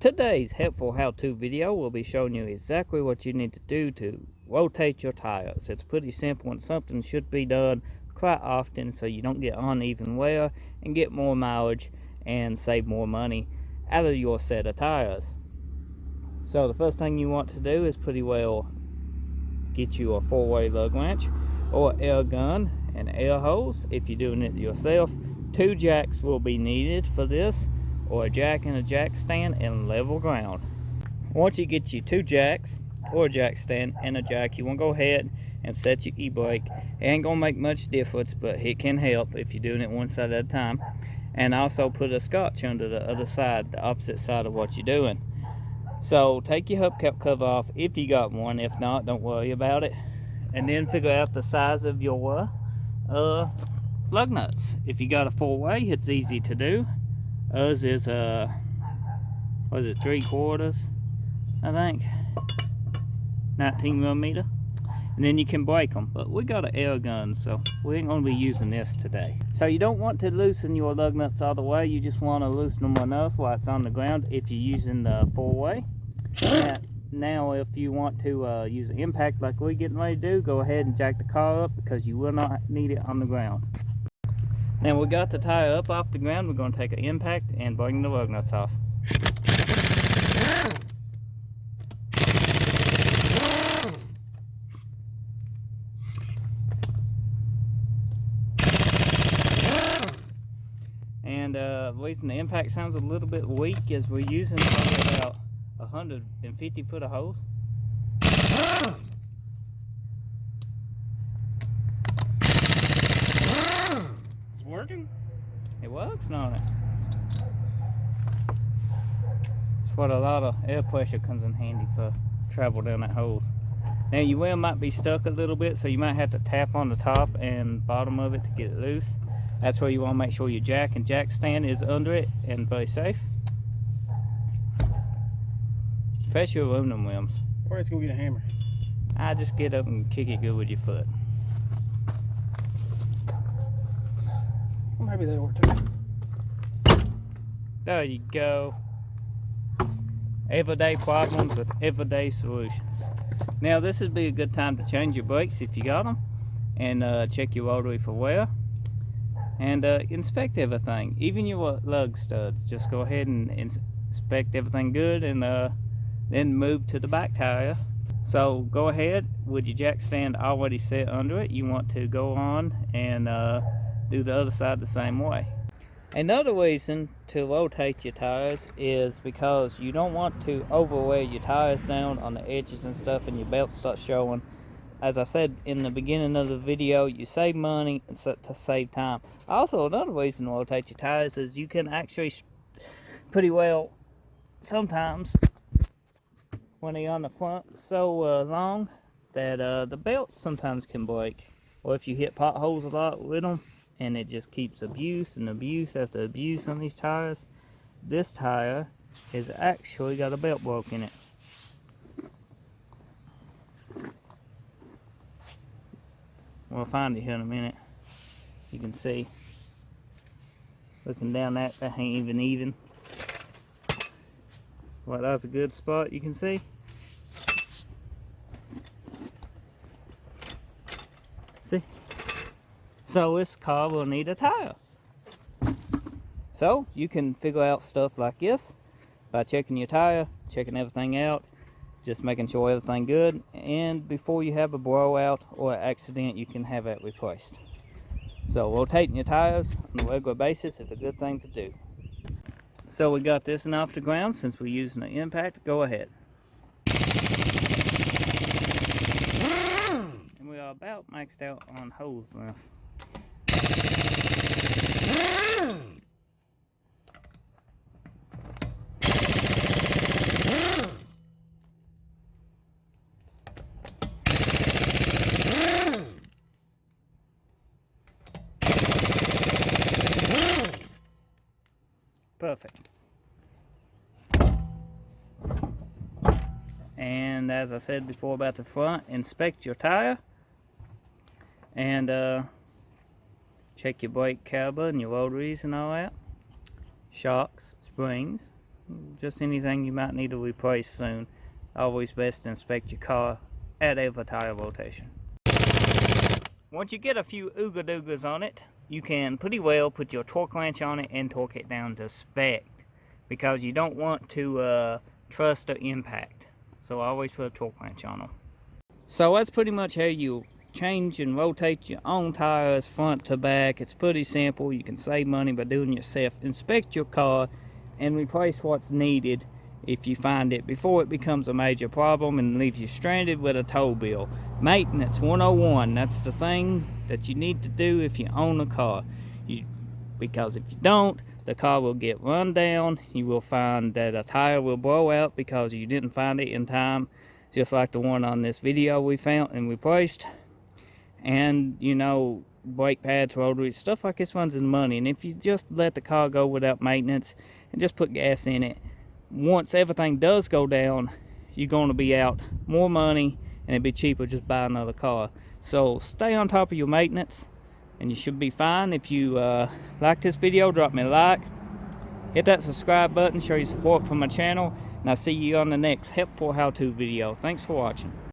Today's helpful how-to video will be showing you exactly what you need to do to rotate your tires. It's pretty simple and something should be done quite often so you don't get uneven wear and get more mileage and save more money out of your set of tires. So the first thing you want to do is pretty well get you a 4-way lug wrench or air gun and air hose. If you're doing it yourself, 2 jacks will be needed for this, or a jack and a jack stand and level ground. Once you get your 2 jacks or a jack stand and a jack, you want to go ahead and set your e-brake. It ain't gonna make much difference, but it can help if you're doing it one side at a time. And also put a scotch under the other side, the opposite side of what you're doing. So take your hubcap cover off if you got one. If not, don't worry about it. And then figure out the size of your lug nuts. If you got a 4-way, it's easy to do. Ours is what is it, 3/4, I think, 19mm, and then you can break them. But we got an air gun, so we ain't gonna be using this today. So you don't want to loosen your lug nuts all the way. You just want to loosen them enough while it's on the ground if you're using the 4-way. Now if you want to use an impact like we're getting ready to do, go ahead and jack the car up because you will not need it on the ground. Now we got the tire up off the ground. We're going to take an impact and bring the lug nuts off. And the reason the impact sounds a little bit weak is we're using probably about 150 foot of hose. It's working? It works, don't it? It's what a lot of air pressure comes in handy for travel down that hose. Now your wheel might be stuck a little bit, so you might have to tap on the top and bottom of it to get it loose. That's where you want to make sure your jack and jack stand is under it and very safe. Especially aluminum rims. Or let's go get a hammer. I just get up and kick it good with your foot. Well, maybe they work too. There you go. Everyday problems with everyday solutions. Now this would be a good time to change your brakes if you got them, and check your rotary for wear, and inspect everything, even your lug studs. Just go ahead and inspect everything good, and then move to the back tire. So go ahead with your jack stand already set under it. You want to go on and do the other side the same way. Another reason to rotate your tires is because you don't want to overwear your tires down on the edges and stuff and your belt starts showing. As I said in the beginning of the video, you save money and to save time. Also, another reason to rotate your tires is you can actually pretty well sometimes when they're on the front so long that the belts sometimes can break, or if you hit potholes a lot with them and it just keeps abuse and abuse after abuse on these tires. This tire has actually got a belt broke in it. We'll find it here in a minute. You can see, looking down that ain't even. Well, that's a good spot, you can see. See? So this car will need a tire. So you can figure out stuff like this by checking your tire, checking everything out, just making sure everything good, and before you have a blowout or an accident, you can have it replaced. So rotating your tires on a regular basis is a good thing to do. So we got this one off the ground. Since we're using an impact, go ahead. And we are about maxed out on hose length. Perfect. And as I said before about the front, inspect your tire and check your brake caliper and your rotaries and all that, shocks, springs, just anything you might need to replace soon. Always best to inspect your car at every tire rotation. Once you get a few ooga doogas on it, you can pretty well put your torque wrench on it and torque it down to spec, because you don't want to trust the impact. So always put a torque wrench on them. So that's pretty much how you change and rotate your own tires front to back. It's pretty simple. You can save money by doing it yourself. Inspect your car and replace what's needed if you find it before it becomes a major problem and leaves you stranded with a tow bill. Maintenance 101, that's the thing that you need to do if you own a car. Because if you don't, the car will get run down. You will find that a tire will blow out because you didn't find it in time, just like the one on this video we found and replaced. And you know, brake pads, rotary, stuff like this runs in money. And if you just let the car go without maintenance and just put gas in it, once everything does go down, you're going to be out more money, and it'd be cheaper just buy another car. So stay on top of your maintenance and you should be fine. If you like this video, drop me a like, hit that subscribe button, show your support for my channel, and I'll see you on the next helpful how-to video. Thanks for watching.